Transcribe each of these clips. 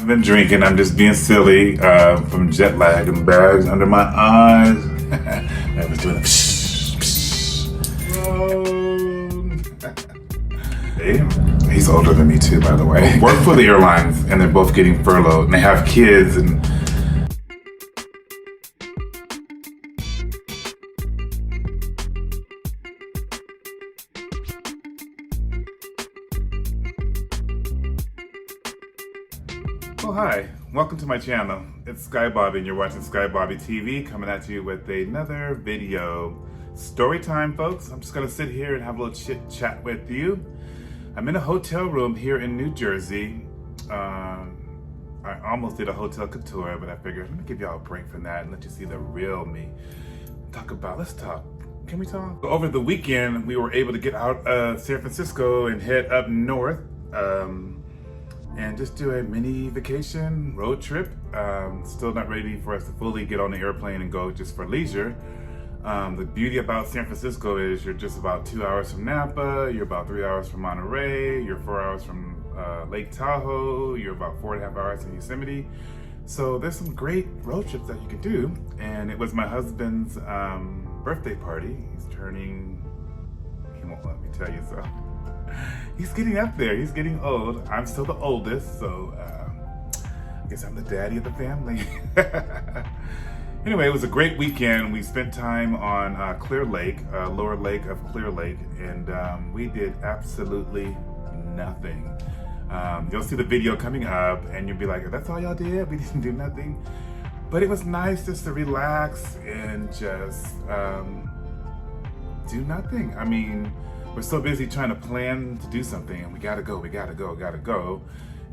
haven't been drinking. I'm just being silly from jet lag and bags under my eyes. I was doing a psh, psh. He's older than me too, by the way. Work for the airlines, and they're both getting furloughed, and they have kids. And oh, hi, welcome to my channel. It's Sky Bobby and you're watching SKYBOBYTV, coming at you with another video. Story time, folks. I'm just gonna sit here and have a little chit chat with you. I'm in a hotel room here in New Jersey. I almost did a hotel couture, but I figured let me give y'all a break from that and let you see the real me. Let's talk. Can we talk? Over the weekend, we were able to get out of San Francisco and head up north. And just do a mini vacation road trip. Still not ready for us to fully get on the airplane and go just for leisure. The beauty about San Francisco is you're just about 2 hours from Napa, you're about 3 hours from Monterey, you're 4 hours from Lake Tahoe, you're about 4.5 hours in Yosemite. So there's some great road trips that you can do. And it was my husband's birthday party. He's turning, he won't let me tell you so. He's getting up there, he's getting old. I'm still the oldest, so I guess I'm the daddy of the family. Anyway, it was a great weekend. We spent time on Clear Lake, lower lake of Clear Lake, and we did absolutely nothing. You'll see the video coming up and you'll be like, that's all y'all did? We didn't do nothing? But it was nice just to relax and just do nothing. I mean, we're so busy trying to plan to do something and we gotta go.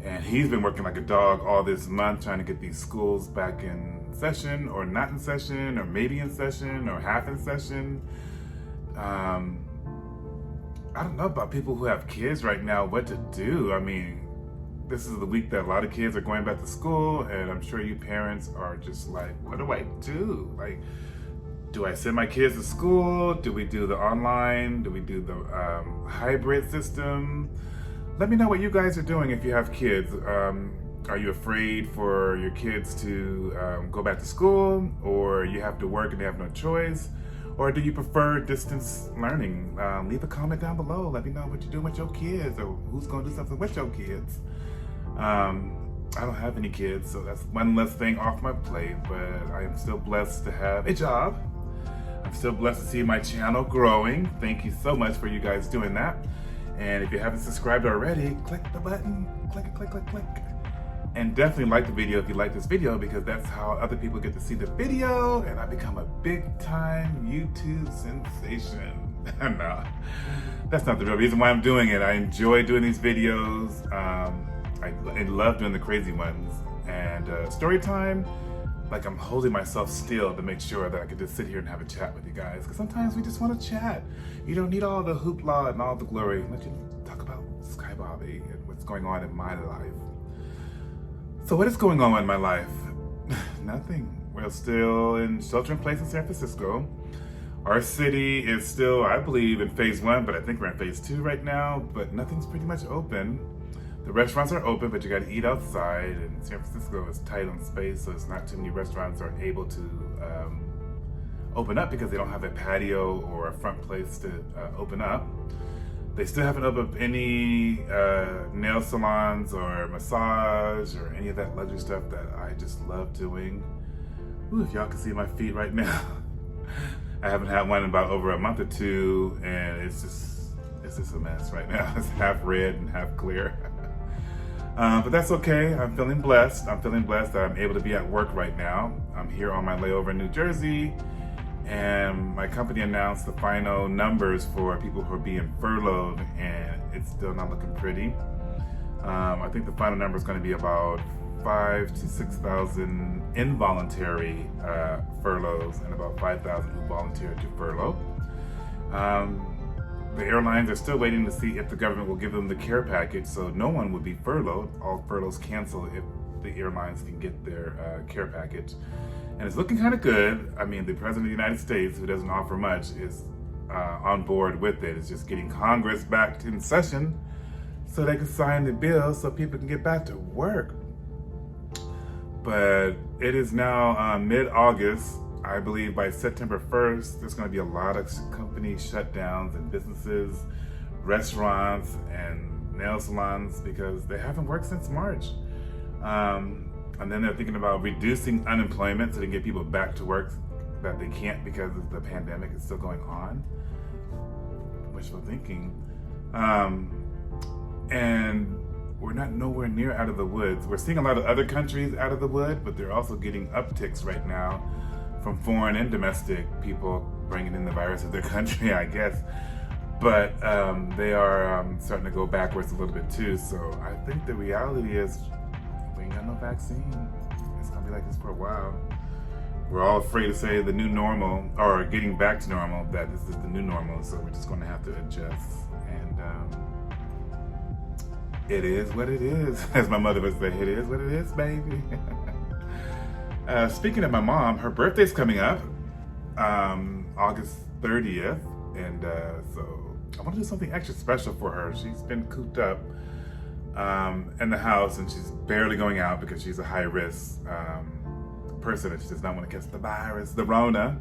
And he's been working like a dog all this month trying to get these schools back in session or not in session or maybe in session or half in session. I don't know about people who have kids right now, what to do. I mean, this is the week that a lot of kids are going back to school, and I'm sure you parents are just like, what do I do? Like, do I send my kids to school? Do we do the online? Do we do the hybrid system? Let me know what you guys are doing if you have kids. Are you afraid for your kids to go back to school, or you have to work and they have no choice? Or do you prefer distance learning? Leave a comment down below. Let me know what you're doing with your kids or who's gonna do something with your kids. I don't have any kids, so that's one less thing off my plate, but I am still blessed to have a job. I'm still blessed to see my channel growing. Thank you so much for you guys doing that. And if you haven't subscribed already, click the button, click it. And definitely like the video if you like this video, because that's how other people get to see the video and I become a big time YouTube sensation. No, that's not the real reason why I'm doing it. I enjoy doing these videos. I love doing the crazy ones. And story time, like I'm holding myself still to make sure that I can just sit here and have a chat with you guys. Because sometimes we just want to chat. You don't need all the hoopla and all the glory. Let you talk about Sky Bobby and what's going on in my life. So what is going on in my life? Nothing. We're still in shelter in place in San Francisco. Our city is still, I believe, in phase 1, but I think we're in phase 2 right now, but nothing's pretty much open. The restaurants are open, but you gotta eat outside, and San Francisco is tight on space, so it's not too many restaurants are able to open up because they don't have a patio or a front place to open up. They still haven't opened up any nail salons or massage or any of that luxury stuff that I just love doing. Ooh, if y'all can see my feet right now. I haven't had one in about over a month or two, and it's just a mess right now. It's half red and half clear. But that's okay. I'm feeling blessed. I'm feeling blessed that I'm able to be at work right now. I'm here on my layover in New Jersey, and my company announced the final numbers for people who are being furloughed, and it's still not looking pretty. I think the final number is going to be about 5,000 to 6,000 involuntary furloughs and about 5,000 who volunteered to furlough. The airlines are still waiting to see if the government will give them the care package, so no one would be furloughed. All furloughs cancel if the airlines can get their care package. And it's looking kind of good. I mean, the President of the United States, who doesn't offer much, is on board with it. It's just getting Congress back in session so they can sign the bill so people can get back to work. But it is now mid-August. I believe by September 1st, there's going to be a lot of company shutdowns and businesses, restaurants, and nail salons because they haven't worked since March. And then they're thinking about reducing unemployment so they can get people back to work that they can't because of the pandemic is still going on. Wishful thinking. And we're not nowhere near out of the woods. We're seeing a lot of other countries out of the wood, but they're also getting upticks right now from foreign and domestic people bringing in the virus of their country, I guess. But they are starting to go backwards a little bit too. So I think the reality is we ain't got no vaccine. It's gonna be like this for a while. We're all afraid to say the new normal, or getting back to normal, that this is the new normal. So we're just gonna have to adjust. And it is what it is. As my mother would say, it is what it is, baby. Speaking of my mom, her birthday's coming up, August 30th. And so I want to do something extra special for her. She's been cooped up in the house, and she's barely going out because she's a high-risk person and she does not want to catch the virus, the Rona.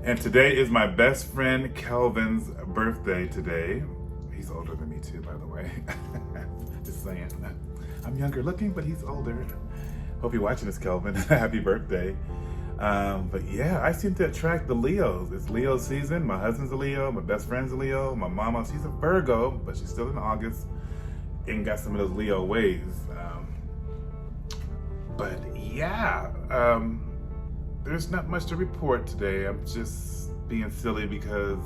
And today is my best friend Kelvin's birthday today. He's older than me too, by the way. Just saying. I'm younger looking, but he's older. Hope you're watching this, Kelvin. Happy birthday. But yeah, I seem to attract the Leos. It's Leo season. My husband's a Leo. My best friend's a Leo. My mama, she's a Virgo, but she's still in August and got some of those Leo ways. But yeah, there's not much to report today. I'm just being silly because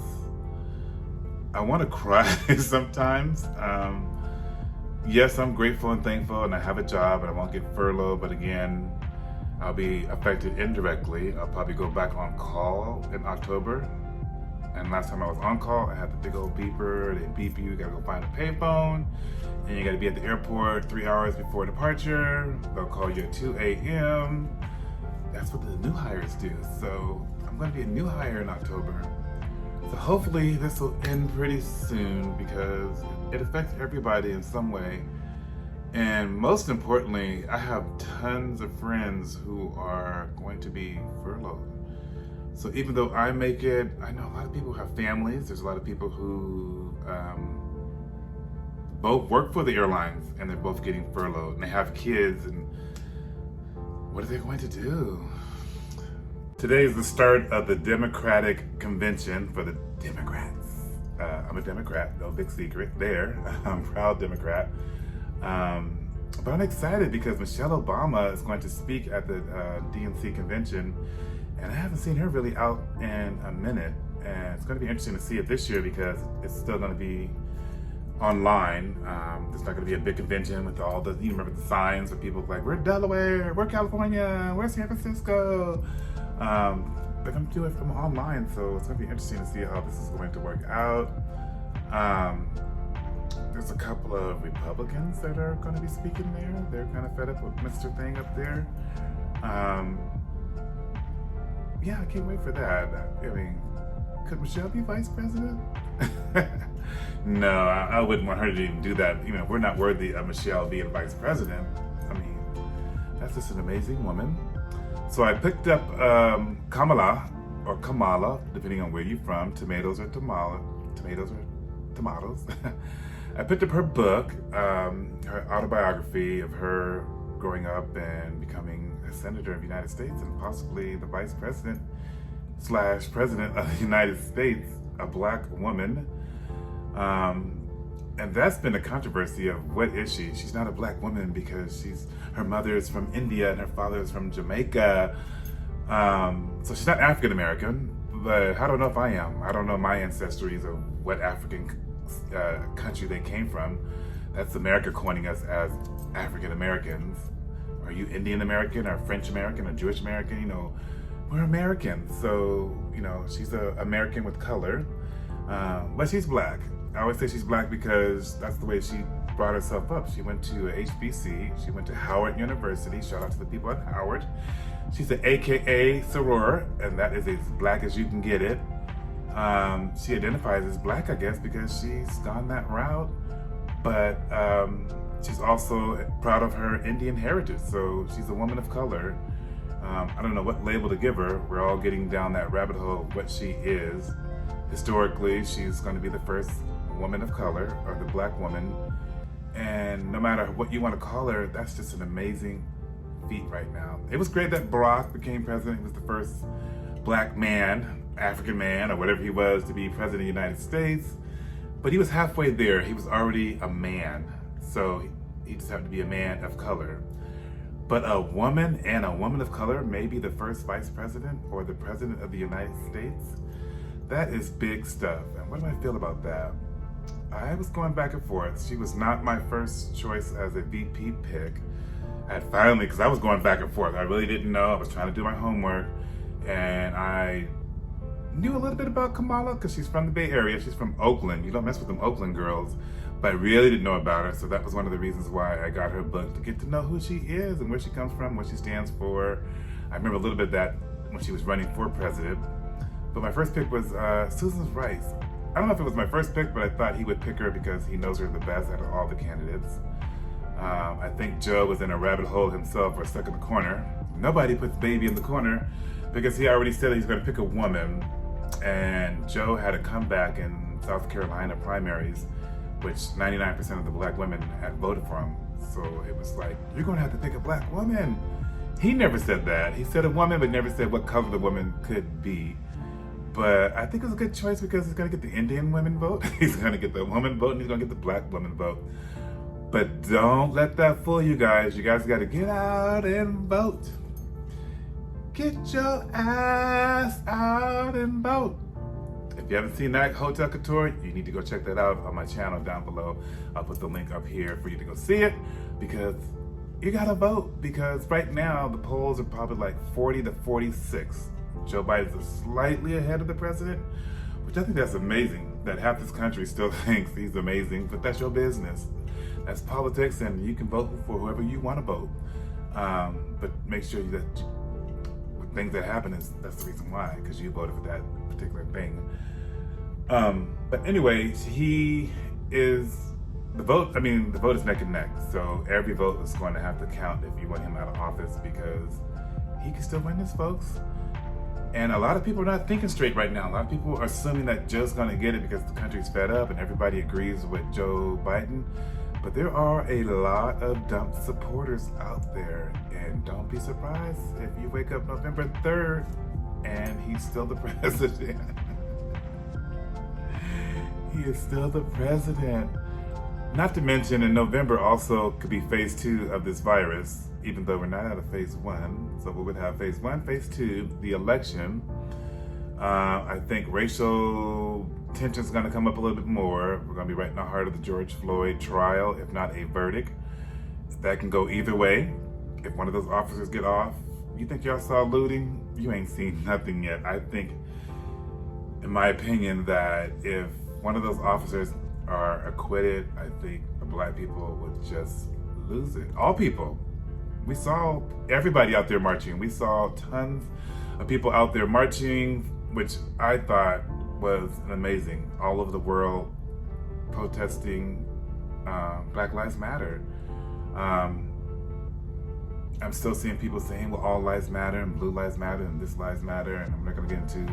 I want to cry sometimes. Yes, I'm grateful and thankful, and I have a job, and I won't get furloughed, but again, I'll be affected indirectly. I'll probably go back on call in October. And last time I was on call, I had the big old beeper. They beep you gotta go find a payphone. And you gotta be at the airport 3 hours before departure. They'll call you at 2 a.m. That's what the new hires do. So I'm gonna be a new hire in October. So hopefully this will end pretty soon because it affects everybody in some way. And most importantly, I have tons of friends who are going to be furloughed. So even though I make it, I know a lot of people have families. There's a lot of people who both work for the airlines and they're both getting furloughed and they have kids, and what are they going to do? Today is the start of the Democratic convention for the Democrats. I'm a Democrat, no big secret there. I'm a proud Democrat. But I'm excited because Michelle Obama is going to speak at the DNC convention, and I haven't seen her really out in a minute. And it's going to be interesting to see it this year because it's still going to be online. There's not going to be a big convention with all the, you remember the signs of people like, we're Delaware, we're California, we're San Francisco. They're going to do it from online, so it's going to be interesting to see how this is going to work out. There's a couple of Republicans that are going to be speaking there. They're kind of fed up with Mr. Thing up there. Yeah, I can't wait for that. I mean, could Michelle be vice president? No, I wouldn't want her to even do that. You know, we're not worthy of Michelle being vice president. I mean, that's just an amazing woman. So I picked up Kamala, or Kamala, depending on where you're from. Tomatoes or tomatoes. I picked up her book, her autobiography of her growing up and becoming a senator of the United States and possibly the vice president / president of the United States, a black woman. And that's been a controversy of what is she? She's not a black woman because her mother is from India and her father is from Jamaica. So she's not African American, but I don't know if I am. I don't know my ancestries of what African country they came from. That's America coining us as African Americans. Are you Indian American or French American or Jewish American? You know, we're Americans. So, you know, she's an American with color, but she's black. I always say she's black because that's the way she brought herself up. She went to HBC. She went to Howard University. Shout out to the people at Howard. She's an AKA soror, and that is as black as you can get it. She identifies as black, I guess, because she's gone that route. But she's also proud of her Indian heritage, so she's a woman of color. I don't know what label to give her. We're all getting down that rabbit hole of what she is. Historically, she's going to be the first woman of color, or the black woman. And no matter what you want to call her, that's just an amazing feat right now. It was great that Barack became president. He was the first black man, African man, or whatever he was, to be president of the United States. But he was halfway there. He was already a man. So he just happened to be a man of color. But a woman and a woman of color may be the first vice president or the president of the United States. That is big stuff. And what do I feel about that? I was going back and forth. She was not my first choice as a VP pick. I had finally, because I was going back and forth. I really didn't know. I was trying to do my homework. And I knew a little bit about Kamala because she's from the Bay Area. She's from Oakland. You don't mess with them Oakland girls. But I really didn't know about her. So that was one of the reasons why I got her book, to get to know who she is and where she comes from, what she stands for. I remember a little bit of that when she was running for president. But my first pick was Susan Rice. I don't know if it was my first pick, but I thought he would pick her because he knows her the best out of all the candidates. I think Joe was in a rabbit hole himself, or stuck in the corner. Nobody puts baby in the corner because he already said he's going to pick a woman. And Joe had a comeback in South Carolina primaries, which 99% of the black women had voted for him. So it was like, you're going to have to pick a black woman. He never said that. He said a woman, but never said what color the woman could be. But I think it was a good choice because he's going to get the Indian women vote, he's going to get the woman vote, and he's going to get the black woman vote. But don't let that fool you guys. You guys got to get out and vote. Get your ass out and vote. If you haven't seen that Hotel Couture, you need to go check that out on my channel down below. I'll put the link up here for you to go see it, because you got to vote. Because right now, the polls are probably like 40 to 46. Joe Biden is slightly ahead of the president, which I think that's amazing, that half this country still thinks he's amazing, but that's your business. That's politics, and you can vote for whoever you want to vote. But make sure that with things that happen, that's the reason why, because you voted for that particular thing. But anyway, he is, the vote is neck and neck. So every vote is going to have to count if you want him out of office, because he can still win this, folks. And a lot of people are not thinking straight right now. A lot of people are assuming that Joe's going to get it because the country's fed up and everybody agrees with Joe Biden. But there are a lot of dumb supporters out there. And don't be surprised if you wake up November 3rd and he's still the president. He is still the president. Not to mention, in November also could be phase 2 of this virus, even though we're not out of phase 1. So we would have phase 1, phase 2, the election. I think racial tension's gonna come up a little bit more. We're gonna be right in the heart of the George Floyd trial, if not a verdict. That can go either way. If one of those officers get off, you think y'all saw looting? You ain't seen nothing yet. I think, in my opinion, that if one of those officers are acquitted, I think the black people would just lose it. All people. We saw everybody out there marching. We saw tons of people out there marching, which I thought was amazing. All over the world protesting Black Lives Matter. I'm still seeing people saying, well, all lives matter and blue lives matter and this lives matter, and I'm not gonna get into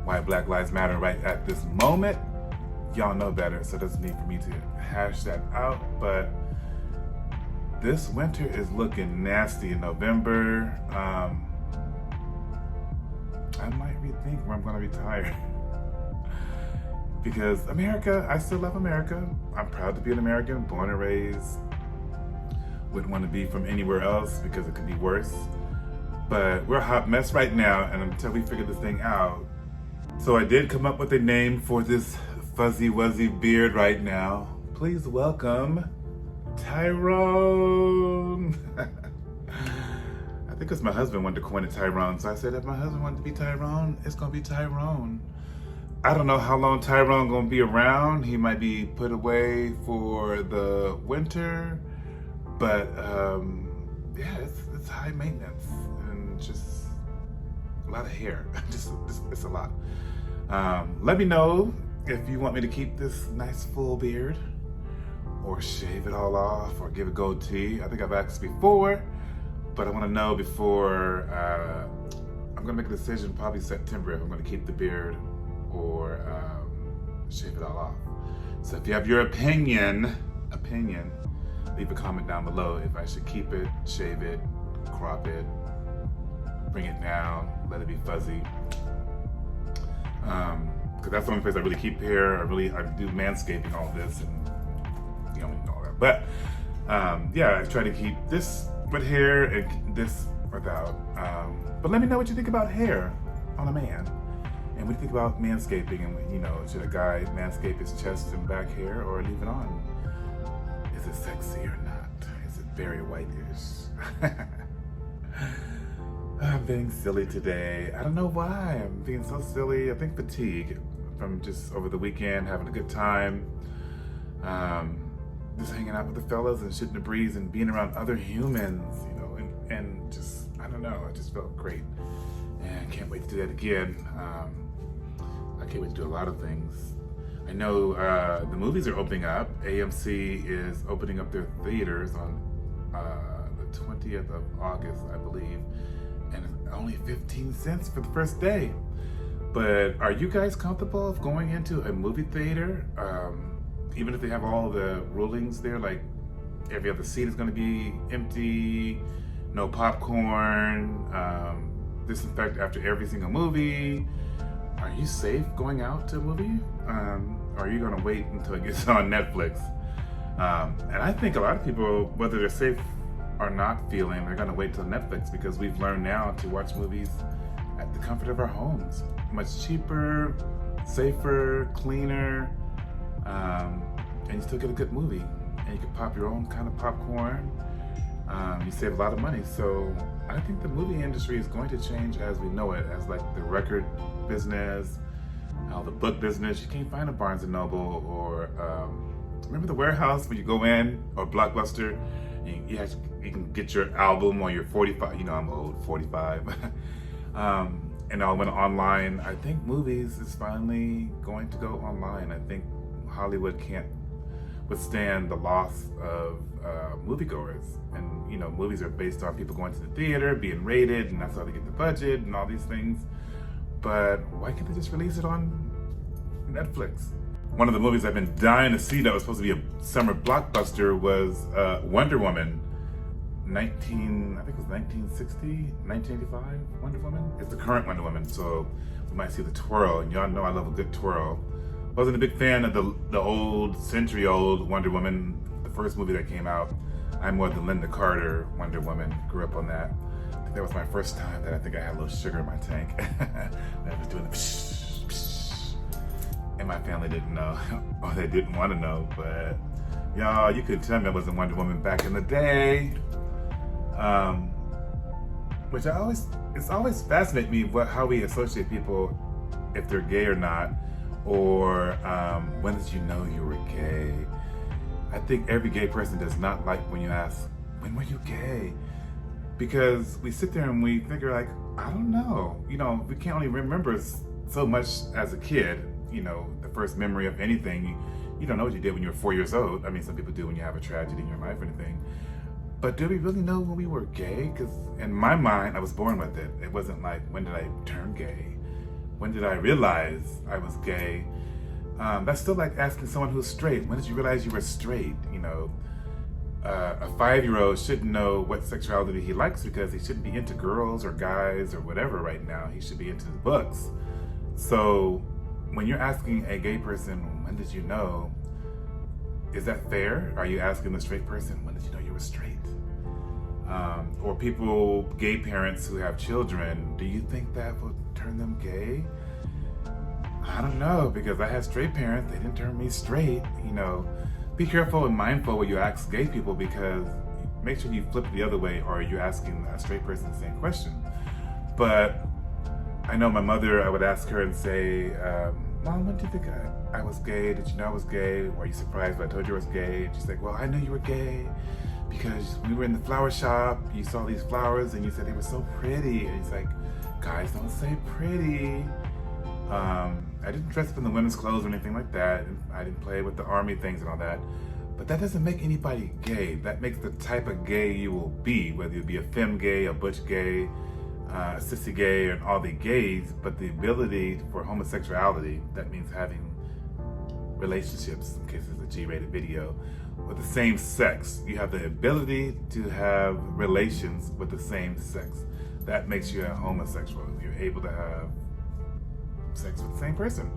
why Black Lives Matter right at this moment. Y'all know better, so it doesn't need for me to hash that out, but this winter is looking nasty in November. I might rethink where I'm gonna retire. Because America, I still love America. I'm proud to be an American, born and raised. Wouldn't want to be from anywhere else because it could be worse. But we're a hot mess right now, and until we figure this thing out. So I did come up with a name for this fuzzy wuzzy beard right now. Please welcome Tyrone. I think it's my husband wanted to coin it Tyrone, so I said if my husband wanted to be Tyrone, it's gonna be Tyrone. I don't know how long Tyrone gonna be around. He might be put away for the winter, but yeah, it's high maintenance and just a lot of hair. It's a lot. Let me know if you want me to keep this nice full beard, or shave it all off, or give a goatee. I think I've asked before, but I want to know before. I'm gonna make a decision probably September if I'm gonna keep the beard or shave it all off. So if you have your opinion, leave a comment down below if I should keep it, shave it, crop it, bring it down, let it be fuzzy. Because that's the only place I really keep hair. I do manscaping, all this, and you don't need all that. But yeah, I try to keep this with hair and this without. But let me know what you think about hair on a man. And what do you think about manscaping? And you know, should a guy manscape his chest and back hair or leave it on? Is it sexy or not? Is it very whitish? I'm being silly today. I don't know why I'm being so silly. I think fatigue from just over the weekend, having a good time. Just hanging out with the fellas and shooting the breeze and being around other humans, you know, and just, I don't know, it just felt great. And I can't wait to do that again. I can't wait to do a lot of things. I know the movies are opening up. AMC is opening up their theaters on the 20th of August, I believe. And only 15 cents for the first day. But are you guys comfortable of going into a movie theater? Even if they have all the rulings there, like every other seat is going to be empty, no popcorn, disinfect after every single movie. Are you safe going out to a movie? Or are you going to wait until it gets on Netflix? And I think a lot of people, whether they're safe or not feeling, they're going to wait till Netflix, because we've learned now to watch movies at the comfort of our homes. Much cheaper, safer, cleaner, and you still get a good movie. And you can pop your own kind of popcorn. You save a lot of money. So I think the movie industry is going to change as we know it, as like the record business, the book business. You can't find a Barnes & Noble or remember the warehouse when you go in, or Blockbuster, you can get your album or your 45, you know I'm old, 45. And I went online. I think movies is finally going to go online. I think Hollywood can't withstand the loss of moviegoers. And you know, movies are based on people going to the theater, being rated, and that's how they get the budget and all these things. But why can't they just release it on Netflix? One of the movies I've been dying to see that was supposed to be a summer blockbuster was Wonder Woman. I think it was 1960, 1985 Wonder Woman. It's the current Wonder Woman, so we might see the twirl, and y'all know I love a good twirl. Wasn't a big fan of the old, century-old Wonder Woman, the first movie that came out. I'm more the Linda Carter Wonder Woman, grew up on that. I think that was my first time that I think I had a little sugar in my tank. I was doing the psh, psh, and my family didn't know, or they didn't want to know, but y'all, you could tell me I wasn't Wonder Woman back in the day. Which it's always fascinated me how we associate people, if they're gay or not, or when did you know you were gay? I think every gay person does not like when you ask, when were you gay? Because we sit there and we figure like, I don't know. You know, we can't only remember so much as a kid. You know, the first memory of anything, you don't know what you did when you were 4 years old. I mean, some people do when you have a tragedy in your life or anything. But do we really know when we were gay? Because in my mind, I was born with it. It wasn't like, when did I turn gay? When did I realize I was gay? That's still like asking someone who's straight, when did you realize you were straight? You know, a 5-year-old shouldn't know what sexuality he likes because he shouldn't be into girls or guys or whatever right now. He should be into the books. So when you're asking a gay person, when did you know? Is that fair? Are you asking the straight person, when did you know you were straight? Or people, gay parents who have children, do you think that will turn them gay? I don't know, because I had straight parents, they didn't turn me straight. You know, be careful and mindful when you ask gay people, because make sure you flip it the other way, or you're asking a straight person the same question. But I know my mother, I would ask her and say, Mom, when did you think I was gay? Did you know I was gay? Were you surprised when I told you I was gay? And she's like, well, I knew you were gay because we were in the flower shop, you saw these flowers and you said they were so pretty. And he's like, guys, don't say pretty. I didn't dress up in the women's clothes or anything like that. I didn't play with the army things and all that. But that doesn't make anybody gay. That makes the type of gay you will be, whether you be a femme gay, a butch gay, a sissy gay, and all the gays. But the ability for homosexuality, that means having relationships, in case it's a G-rated video, with the same sex. You have the ability to have relations with the same sex. That makes you a homosexual. You're able to have sex with the same person.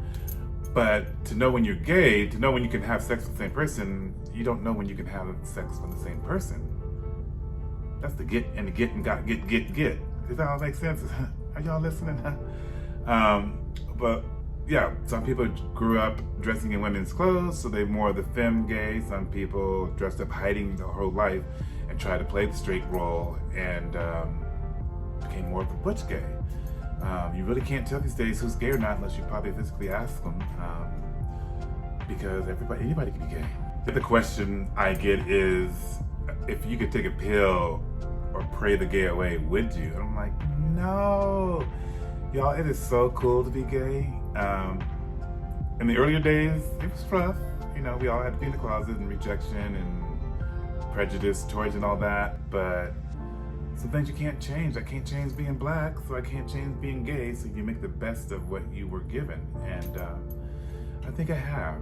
But to know when you're gay, to know when you can have sex with the same person, you don't know when you can have sex with the same person. That's the get and the get and got get. Does that all make sense? Are y'all listening? But yeah, some people grew up dressing in women's clothes, so they're more the femme gay. Some people dressed up hiding their whole life and tried to play the straight role and became more of a butch gay. You really can't tell these days who's gay or not unless you probably physically ask them, because anybody can be gay. The question I get is, if you could take a pill or pray the gay away, would you? And I'm like, no. Y'all, it is so cool to be gay. In the earlier days, it was rough. You know, we all had to be in the closet and rejection and prejudice towards and all that, but some things you can't change. I can't change being black, so I can't change being gay, so you make the best of what you were given. And I think I have.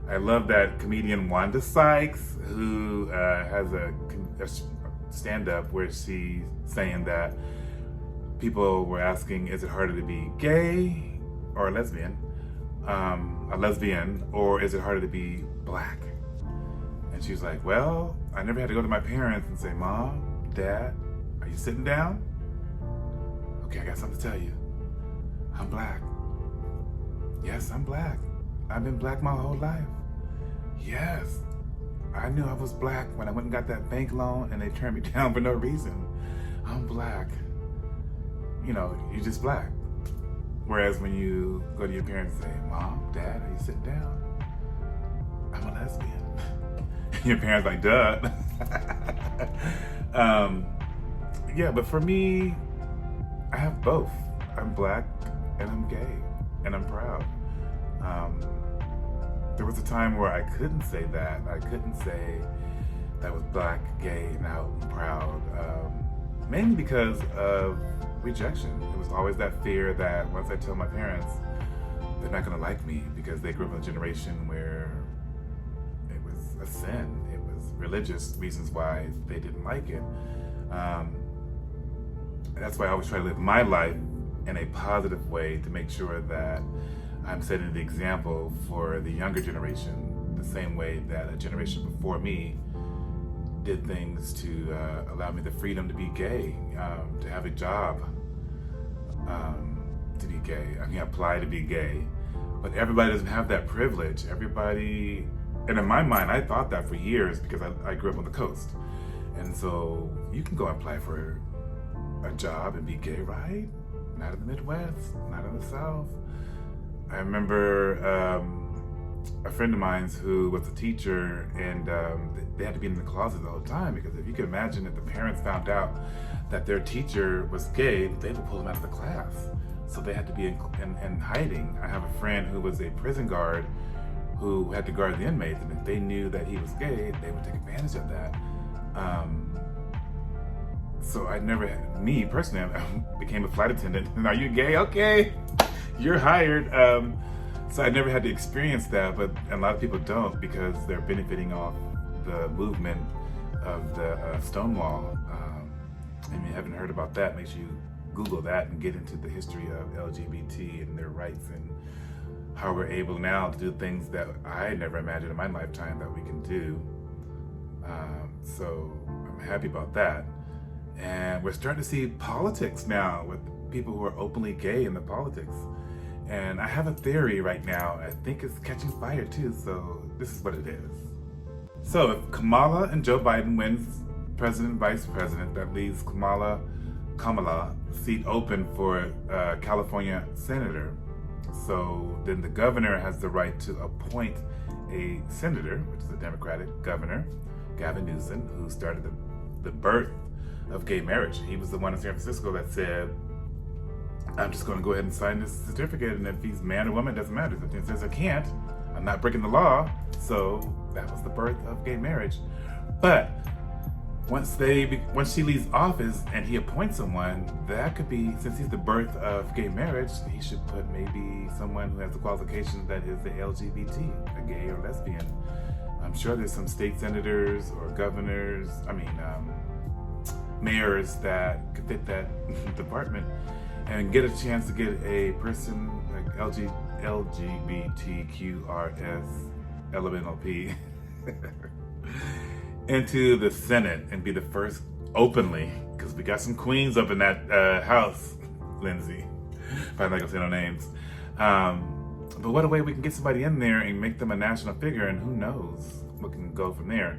I love that comedian Wanda Sykes, who has a stand-up where she's saying that people were asking, is it harder to be gay or a lesbian, or is it harder to be black? And she was like, well, I never had to go to my parents and say, Mom, Dad, are you sitting down? Okay, I got something to tell you. I'm black. Yes, I'm black. I've been black my whole life. Yes, I knew I was black when I went and got that bank loan and they turned me down for no reason. I'm black. You know, you're just black. Whereas when you go to your parents and say, Mom, Dad, are you sitting down? I'm a lesbian. Your parents like, duh. Yeah, but for me, I have both. I'm black and I'm gay and I'm proud. There was a time where I couldn't say that. I couldn't say that I was black, gay, and out and proud. Mainly because of rejection. It was always that fear that once I tell my parents, they're not gonna like me because they grew up in a generation where it was a sin. It was religious reasons why they didn't like it. That's why I always try to live my life in a positive way to make sure that I'm setting the example for the younger generation, the same way that a generation before me did things to allow me the freedom to be gay, to have a job, to be gay. I can apply to be gay, but everybody doesn't have that privilege. Everybody, and in my mind, I thought that for years because I grew up on the coast. And so you can go and apply for a job and be gay, right? Not in the Midwest, not in the South. I remember a friend of mine who was a teacher, and they had to be in the closet the whole time, because if you can imagine if the parents found out that their teacher was gay, they would pull them out of the class. So they had to be in hiding. I have a friend who was a prison guard who had to guard the inmates, and if they knew that he was gay, they would take advantage of that. So me personally, I became a flight attendant. And are you gay? Okay, you're hired. So I never had to experience that, but a lot of people don't because they're benefiting off the movement of the Stonewall. And if you haven't heard about that, make sure you Google that and get into the history of LGBT and their rights and how we're able now to do things that I never imagined in my lifetime that we can do. So I'm happy about that. And we're starting to see politics now with people who are openly gay in the politics. And I have a theory right now. I think it's catching fire too, so this is what it is. So if Kamala and Joe Biden wins president and vice president, that leaves Kamala seat open for California senator. So then the governor has the right to appoint a senator, which is a Democratic governor, Gavin Newsom, who started the birth of gay marriage. He was the one in San Francisco that said, I'm just going to go ahead and sign this certificate, and if he's man or woman, it doesn't matter. If it says I can't, I'm not breaking the law. So that was the birth of gay marriage. But once she leaves office and he appoints someone, that could be, since he's the birth of gay marriage, he should put maybe someone who has the qualifications that is the LGBT, a gay or lesbian. I'm sure there's some state senators or governors, mayors that could fit that department and get a chance to get a person like LGBTQRS LMNOP into the Senate and be the first openly, because we got some queens up in that house, Lindsay. I'm not gonna say no names. But what a way we can get somebody in there and make them a national figure, and who knows what can go from there.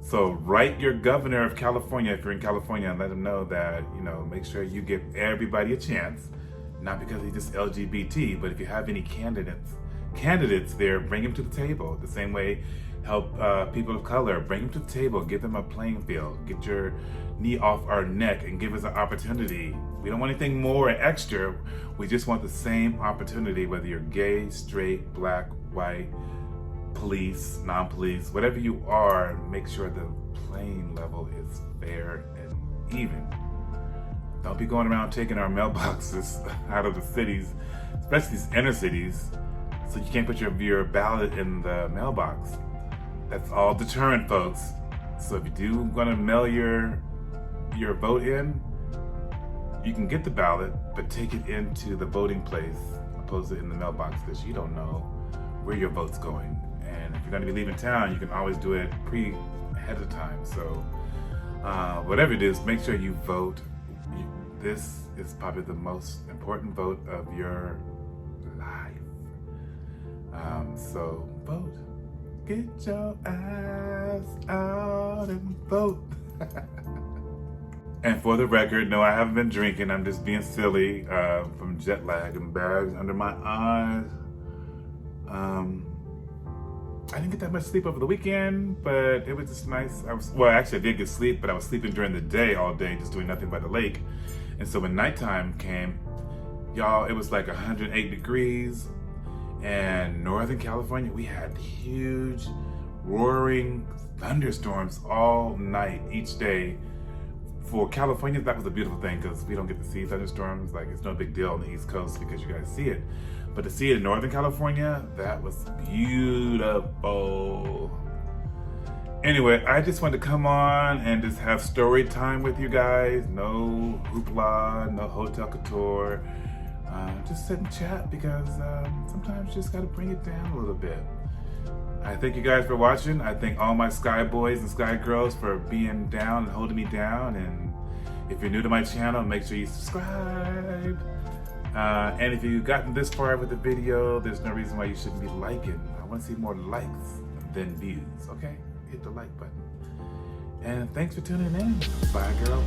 So write your governor of California, if you're in California, and let him know that, make sure you give everybody a chance, not because he's just LGBT, but if you have any candidates there, bring them to the table. The same way, help people of color, bring them to the table, give them a playing field, get your knee off our neck and give us an opportunity. We don't want anything more and extra. We just want the same opportunity, whether you're gay, straight, black, white, police, non-police, whatever you are. Make sure the playing level is fair and even. Don't be going around taking our mailboxes out of the cities, especially these inner cities, so you can't put your ballot in the mailbox. That's all deterrent, folks. So if you do want to mail your vote in, you can get the ballot, but take it into the voting place, opposed to in the mailbox, because you don't know where your vote's going. And if you're going to be leaving town, you can always do it ahead of time. So whatever it is, make sure you vote. This is probably the most important vote of your life. So vote. Get your ass out and vote. And for the record, no, I haven't been drinking. I'm just being silly from jet lag and bags under my eyes. I didn't get that much sleep over the weekend, but it was just nice. Actually I did get sleep, but I was sleeping during the day all day, just doing nothing by the lake. And so when nighttime came, y'all, it was like 108 degrees. And Northern California, we had huge roaring thunderstorms all night, each day. For California, that was a beautiful thing, because we don't get to see thunderstorms. Like, it's no big deal on the East Coast because you guys see it. But to see it in Northern California, that was beautiful. Anyway, I just wanted to come on and just have story time with you guys. No hoopla, no hotel couture. Just sit and chat, because sometimes you just gotta bring it down a little bit. I thank you guys for watching. I thank all my Sky Boys and Sky Girls for being down and holding me down. And if you're new to my channel, make sure you subscribe. And if you've gotten this far with the video, there's no reason why you shouldn't be liking. I want to see more likes than views, okay? Hit the like button. And thanks for tuning in. Bye, girl.